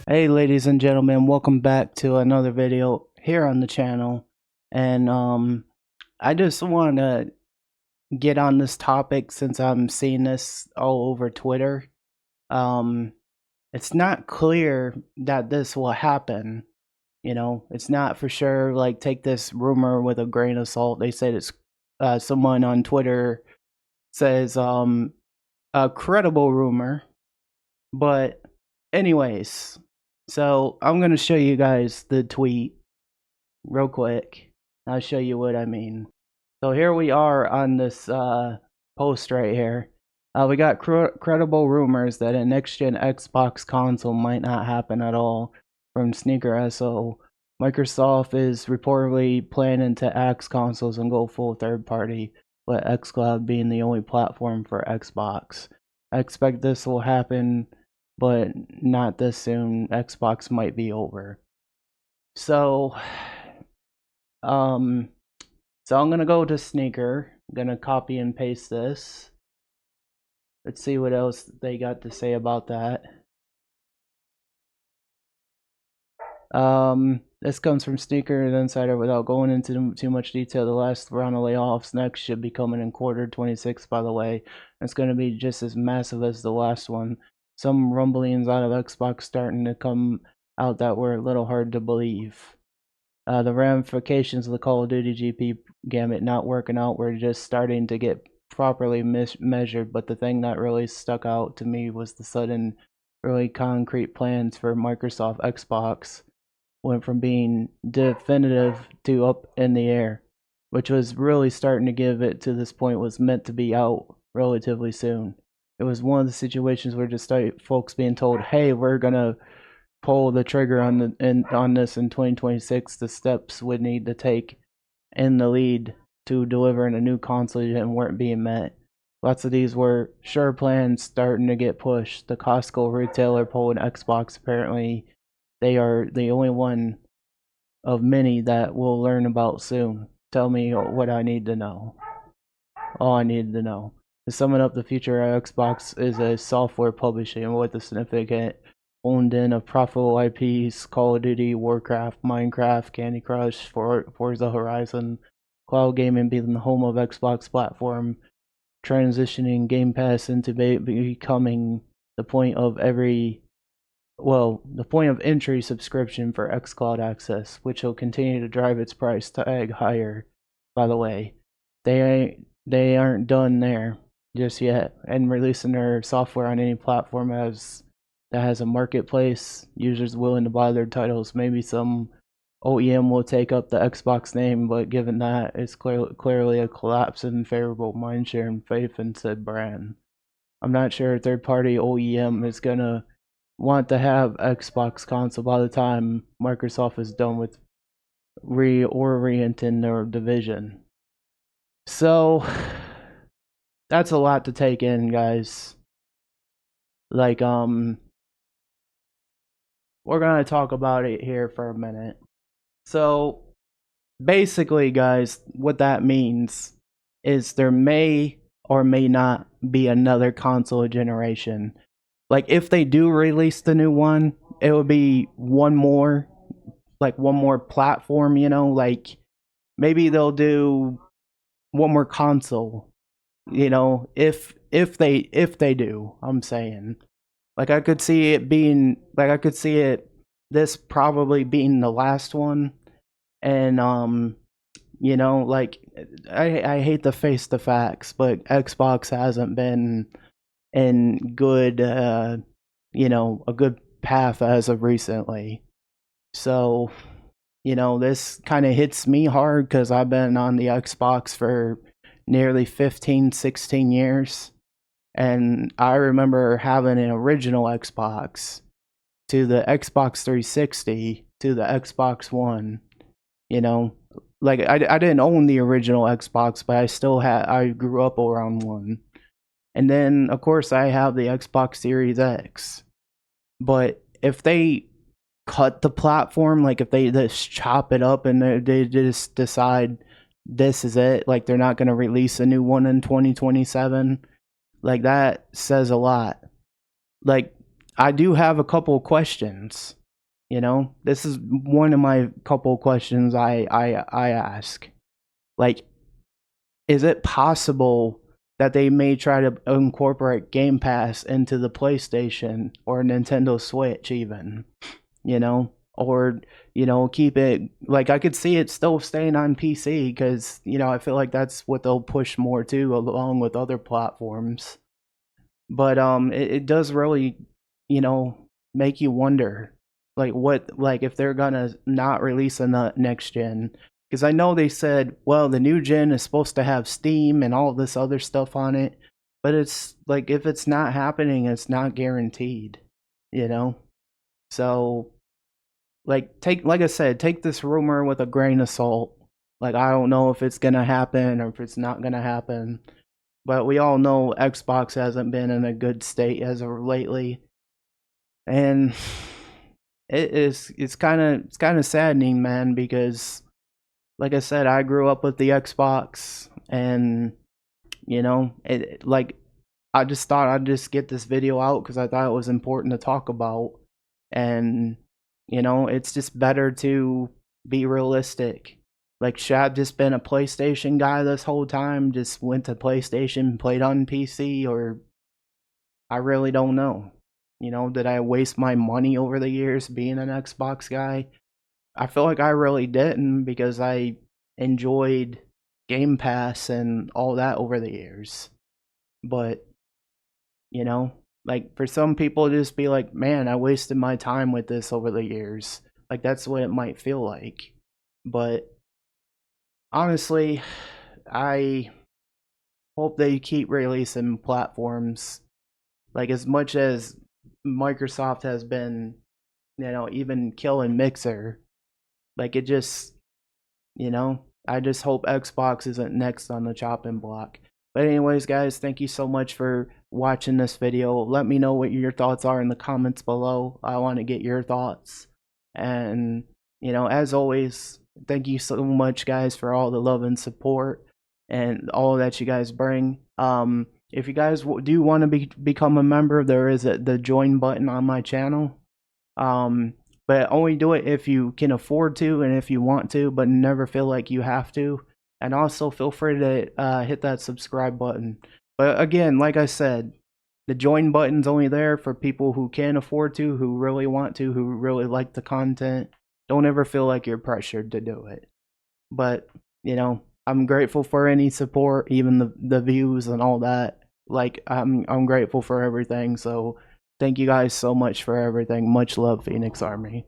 Hey ladies and gentlemen, welcome back to another video here on the channel. And I just want to get on this topic since I'm seeing this all over Twitter. Um it's not clear that this will happen. It's not for sure. Like, take this rumor with a grain of salt. They said it's someone on Twitter says a credible rumor. But anyways, so I'm going to show you guys the tweet real quick. I'll show you what I mean. So here we are on this post right here. We got credible rumors that a next-gen Xbox console might not happen at all from Sneaker SO. Microsoft is reportedly planning to axe consoles and go full third-party, with XCloud being the only platform for Xbox. I expect this will happen, but not this soon. Xbox might be over. So, I'm gonna go to Sneaker. I'm gonna copy and paste this. Let's see what else they got to say about that. This comes from Sneaker the Insider. Without going into too much detail, the last round of layoffs next should be coming in quarter 26, by the way. It's going to be just as massive as the last one. Some rumblings out of Xbox starting to come out that were a little hard to believe. The ramifications of the Call of Duty GP gamut not working out were just starting to get properly measured, but the thing that really stuck out to me was the sudden, really concrete plans for Microsoft Xbox went from being definitive to up in the air, which was really starting to give it to this point was meant to be out relatively soon. It was one of the situations where just folks being told, "Hey, we're gonna pull the trigger on this in 2026." The steps would need to take in the lead to delivering a new console and weren't being met. Lots of these were sure plans starting to get pushed. The Costco retailer pulling Xbox. Apparently, they are the only one of many that we'll learn about soon. Tell me what I need to know. All I needed to know. To sum it up, the future of Xbox is a software publishing with a significant owned in of profitable IPs: Call of Duty, Warcraft, Minecraft, Candy Crush, Forza Horizon, cloud gaming being the home of Xbox platform, transitioning Game Pass into becoming the point of entry subscription for XCloud access, which will continue to drive its price tag higher. By the way, they aren't done there just yet, and releasing their software on any platform that has a marketplace, users willing to buy their titles. Maybe some OEM will take up the Xbox name, but given that, it's clearly a collapse in favorable mindshare and faith in said brand. I'm not sure a third-party OEM is gonna want to have Xbox console by the time Microsoft is done with reorienting their division. So that's a lot to take in, guys. Like, we're gonna talk about it here for a minute. So basically, guys, what that means is there may or may not be another console generation. Like, if they do release the new one, it would be one more platform, like maybe they'll do one more console, if they do. I'm saying, like, I could see this probably being the last one. And like, I hate to face the facts, but Xbox hasn't been in good a good path as of recently. So, this kind of hits me hard because I've been on the Xbox for nearly 15, 16 years. And I remember having an original Xbox, to the Xbox 360, to the Xbox One. Like, I didn't own the original Xbox, but I grew up around one. And then, of course, I have the Xbox Series X. But if they cut the platform, like if they just chop it up and they just decide this is it, like they're not going to release a new one in 2027, like, that says a lot. Like, I do have a couple questions. You know, this is one of my couple questions I ask. Like, is it possible that they may try to incorporate Game Pass into the PlayStation or Nintendo Switch even, you know? Or, you know, keep it like I could see it still staying on PC because, you know, I feel like that's what they'll push more to along with other platforms. But it does really, you know, make you wonder like what like if they're gonna not release a next gen, because I know they said, well, the new gen is supposed to have Steam and all this other stuff on it, but it's like if it's not happening, it's not guaranteed, you know. So like take like I said, take this rumor with a grain of salt. Like I don't know if it's gonna happen or if it's not gonna happen, but we all know Xbox hasn't been in a good state as of lately, and it's kind of saddening, man, because like I said, I grew up with the Xbox, and you know, like I just thought I'd just get this video out because I thought it was important to talk about, and you know, it's just better to be realistic. Like, should I have just been a PlayStation guy this whole time? Just went to PlayStation, played on PC, or I really don't know. You know, did I waste my money over the years being an Xbox guy? I feel like I really didn't because I enjoyed Game Pass and all that over the years. But, you know, like for some people just be like, man, I wasted my time with this over the years. Like that's what it might feel like. But honestly, I hope they keep releasing platforms. Like as much as Microsoft has been, you know, even killing Mixer, like it just, you know, I just hope Xbox isn't next on the chopping block. But anyways, guys, thank you so much for watching this video. Let me know what your thoughts are in the comments below. I want to get your thoughts. And, you know, as always, thank you so much, guys, for all the love and support and all that you guys bring. If you guys do want to become a member, there is the join button on my channel. But only do it if you can afford to and if you want to, but never feel like you have to. And also feel free to hit that subscribe button. But again, like I said, the join button's only there for people who can afford to, who really want to, who really like the content. Don't ever feel like you're pressured to do it. But, you know, I'm grateful for any support, even the views and all that. Like I'm grateful for everything. So thank you guys so much for everything. Much love, Phoenix Army.